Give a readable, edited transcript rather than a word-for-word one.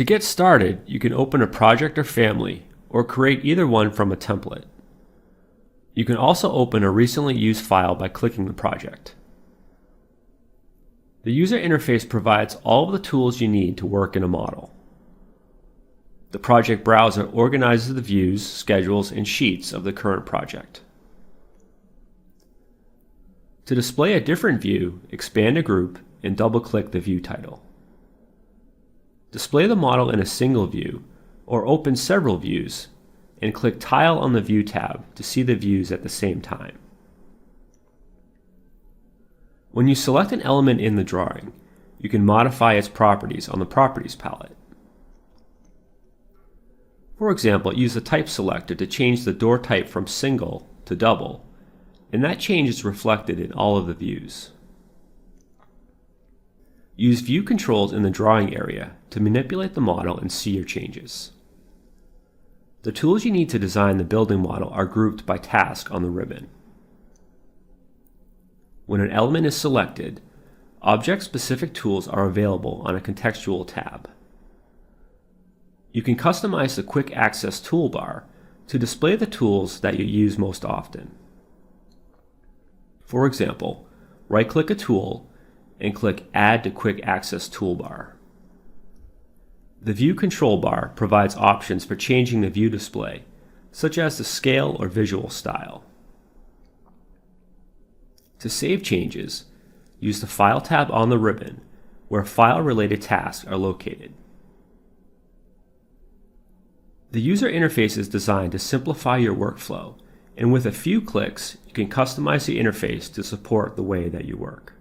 To get started, you can open a project or family, or create either one from a template. You can also open a recently used file by clicking the project. The user interface provides all of the tools you need to work in a model. The project browser organizes the views, schedules, and sheets of the current project. To display a different view, expand a group and double-click the view title. Display the model in a single view, or open several views, and click Tile on the View tab to see the views at the same time. When you select an element in the drawing, you can modify its properties on the Properties palette. For example, use the Type selector to change the door type from single to double, and that change is reflected in all of the views. Use View controls in the drawing area to manipulate the model and see your changes. The tools you need to design the building model are grouped by task on the ribbon. When an element is selected, object-specific tools are available on a contextual tab. You can customize the Quick Access toolbar to display the tools that you use most often. For example, right-click a tool and click Add to Quick Access Toolbar. The View control bar provides options for changing the view display, such as the scale or visual style. To save changes, use the File tab on the ribbon, where file-related tasks are located. The user interface is designed to simplify your workflow, and with a few clicks, you can customize the interface to support the way that you work.